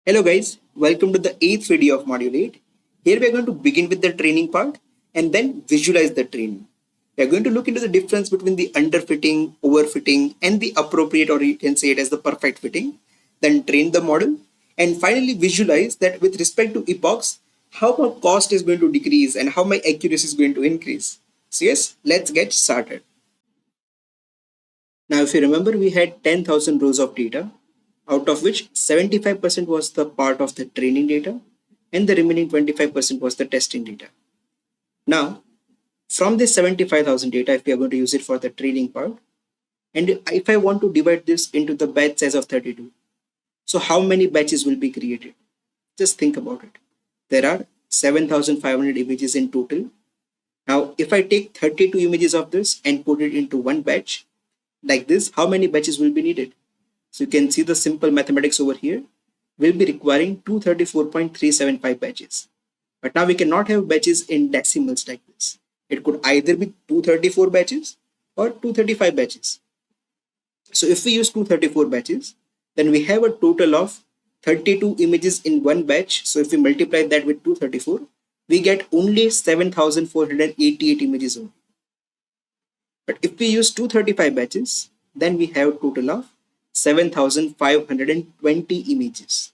Hello guys, welcome to the 8th video of module 8. Here we are going to begin with the training part and then visualize the training. We are going to look into the difference between the underfitting, overfitting and the appropriate, or you can say it as the perfect fitting, then train the model and finally visualize that with respect to epochs, how my cost is going to decrease and how my accuracy is going to increase. So yes, let's get started. Now if you remember, we had 10,000 rows of data, out of which 75% was the part of the training data and the remaining 25% was the testing data. Now, from this 75,000 data, if we are going to use it for the training part, and if I want to divide this into the batch size of 32, so how many batches will be created? Just think about it. There are 7,500 images in total. Now, if I take 32 images of this and put it into one batch, like this, how many batches will be needed? So you can see the simple mathematics over here. We'll be requiring 234.375 batches. But now we cannot have batches in decimals like this. It could either be 234 batches or 235 batches. So if we use 234 batches, then we have a total of 32 images in one batch. So if we multiply that with 234, we get only 7,488 images only. But if we use 235 batches, then we have a total of 7,520 images.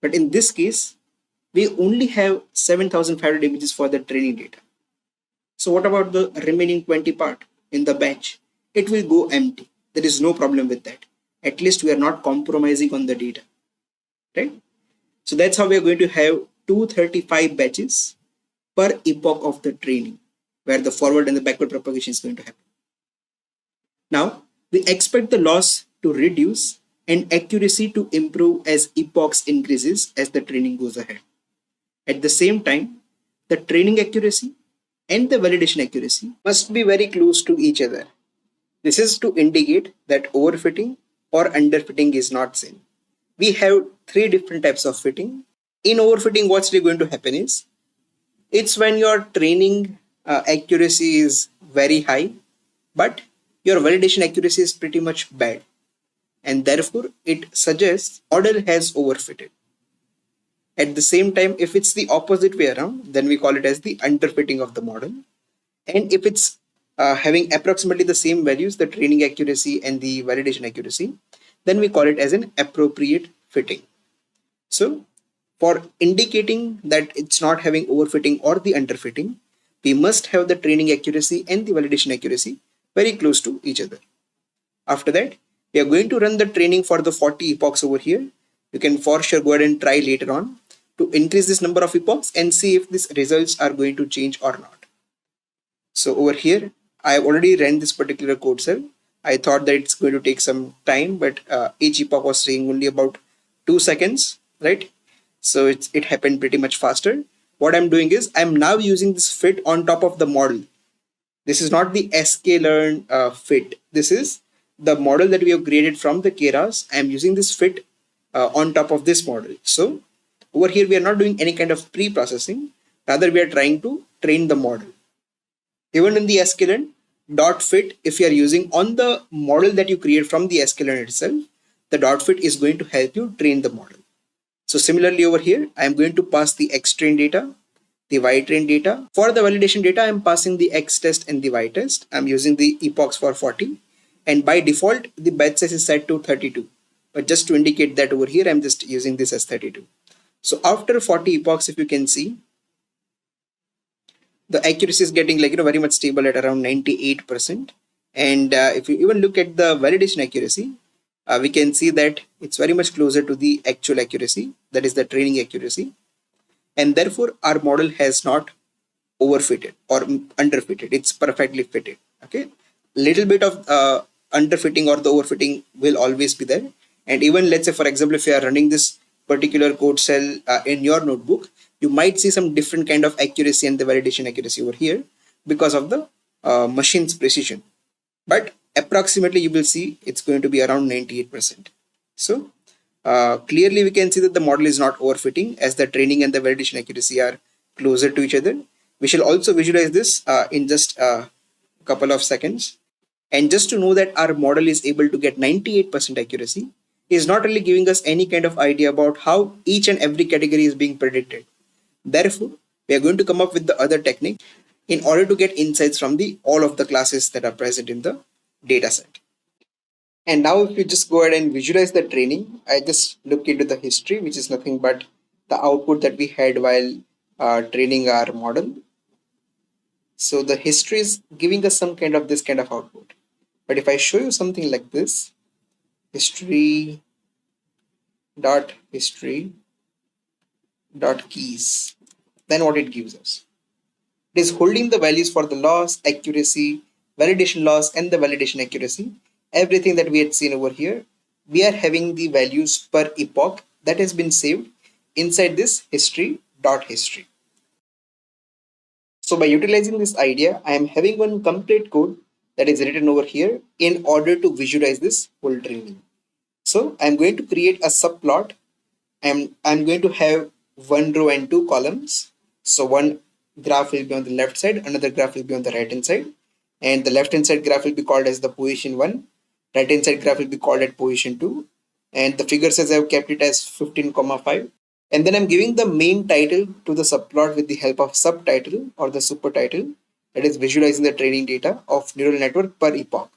But in this case, we only have 7,500 images for the training data. So what about the remaining 20 part in the batch? It will go empty. There is no problem with that. At least we are not compromising on the data, right? So that's how we are going to have 235 batches per epoch of the training, where the forward and the backward propagation is going to happen. Now, we expect the loss to reduce and accuracy to improve as epochs increases as the training goes ahead. At the same time, the training accuracy and the validation accuracy must be very close to each other. This is to indicate that overfitting or underfitting is not same. We have three different types of fitting. In overfitting, what's really going to happen is, it's when your training accuracy is very high, but your validation accuracy is pretty much bad. And therefore, it suggests model has overfitted. At the same time, if it's the opposite way around, then we call it as the underfitting of the model. And if it's having approximately the same values, the training accuracy and the validation accuracy, then we call it as an appropriate fitting. So for indicating that it's not having overfitting or the underfitting, we must have the training accuracy and the validation accuracy very close to each other. After that, we are going to run the training for the 40 epochs over here. You can for sure go ahead and try later on to increase this number of epochs and see if these results are going to change or not. So over here, I have already ran this particular code cell. I thought that it's going to take some time, but each epoch was saying only about 2 seconds, right? So it happened pretty much faster. What I'm doing is I'm now using this fit on top of the model. This is not the sklearn fit. This is the model that we have created from the Keras. I am using this fit on top of this model. So over here, we are not doing any kind of pre-processing. Rather, we are trying to train the model. Even in the sklearn dot fit, if you are using on the model that you create from the sklearn itself, the dot fit is going to help you train the model. So similarly over here, I am going to pass the X-train data, the Y-train data. For the validation data, I am passing the X-test and the Y-test. I am using the epochs for 40. And by default, the batch size is set to 32. But just to indicate that over here, I'm just using this as 32. So after 40 epochs, if you can see, the accuracy is getting very much stable at around 98%. And if you even look at the validation accuracy, we can see that it's very much closer to the actual accuracy, that is the training accuracy. And therefore, our model has not overfitted or underfitted. It's perfectly fitted. Okay, little bit of underfitting or the overfitting will always be there. And even let's say, for example, if you are running this particular code cell in your notebook, you might see some different kind of accuracy and the validation accuracy over here because of the machine's precision. But approximately you will see it's going to be around 98%. So clearly we can see that the model is not overfitting as the training and the validation accuracy are closer to each other. We shall also visualize this in just a couple of seconds. And just to know that our model is able to get 98% accuracy, is not really giving us any kind of idea about how each and every category is being predicted. Therefore, we are going to come up with the other technique in order to get insights from the all of the classes that are present in the data set. And now if you just go ahead and visualize the training, I just look into the history, which is nothing but the output that we had while training our model. So the history is giving us some kind of this kind of output. But if I show you something like this, history dot keys, then what it gives us? It is holding the values for the loss, accuracy, validation loss, and the validation accuracy. Everything that we had seen over here, we are having the values per epoch that has been saved inside this history. So by utilizing this idea, I am having one complete code that is written over here in order to visualize this whole training. So I'm going to create a subplot. I'm going to have one row and two columns. So one graph will be on the left side, another graph will be on the right hand side, and the left hand side graph will be called as the position 1, right hand side graph will be called at position 2, and the figure says I've kept it as 15,5. And then I'm giving the main title to the subplot with the help of subtitle or the super title, that is visualizing the training data of neural network per epoch.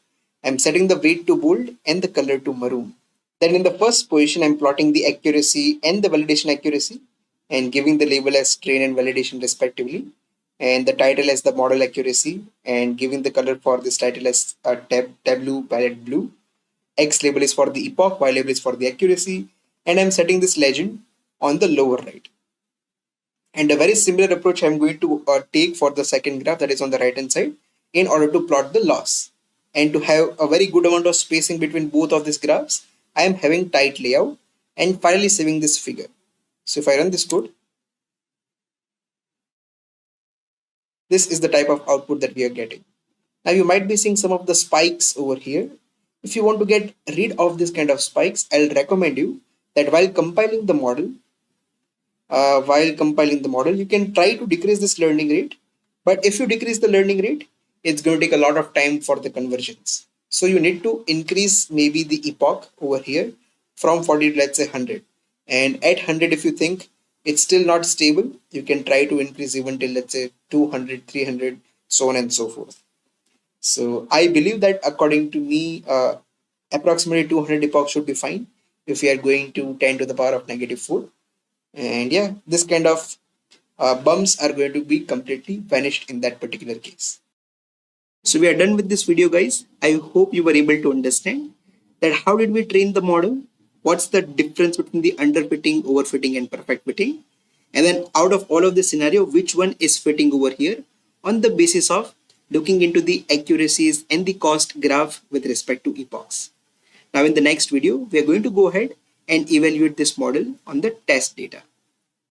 I'm setting the weight to bold and the color to maroon. Then in the first position, I'm plotting the accuracy and the validation accuracy and giving the label as train and validation respectively, and the title as the model accuracy, and giving the color for this title as a tableau palette blue. X label is for the epoch, Y label is for the accuracy, and I'm setting this legend on the lower right. And a very similar approach I'm going to take for the second graph that is on the right hand side in order to plot the loss. And to have a very good amount of spacing between both of these graphs, I am having tight layout and finally saving this figure. So if I run this code, this is the type of output that we are getting. Now you might be seeing some of the spikes over here. If you want to get rid of this kind of spikes, I'll recommend you that while compiling the model, you can try to decrease this learning rate. But if you decrease the learning rate, it's going to take a lot of time for the conversions. So you need to increase maybe the epoch over here from 40 to let's say 100. And at 100, if you think it's still not stable, you can try to increase even till let's say 200, 300, so on and so forth. So I believe that according to me, approximately 200 epoch should be fine if we are going to 10 to the power of -4. And yeah, this kind of bumps are going to be completely vanished in that particular case. So we are done with this video, guys. I hope you were able to understand that how did we train the model? What's the difference between the underfitting, overfitting, and perfect fitting? And then out of all of this scenario, which one is fitting over here on the basis of looking into the accuracies and the cost graph with respect to epochs. Now in the next video, we are going to go ahead and evaluate this model on the test data.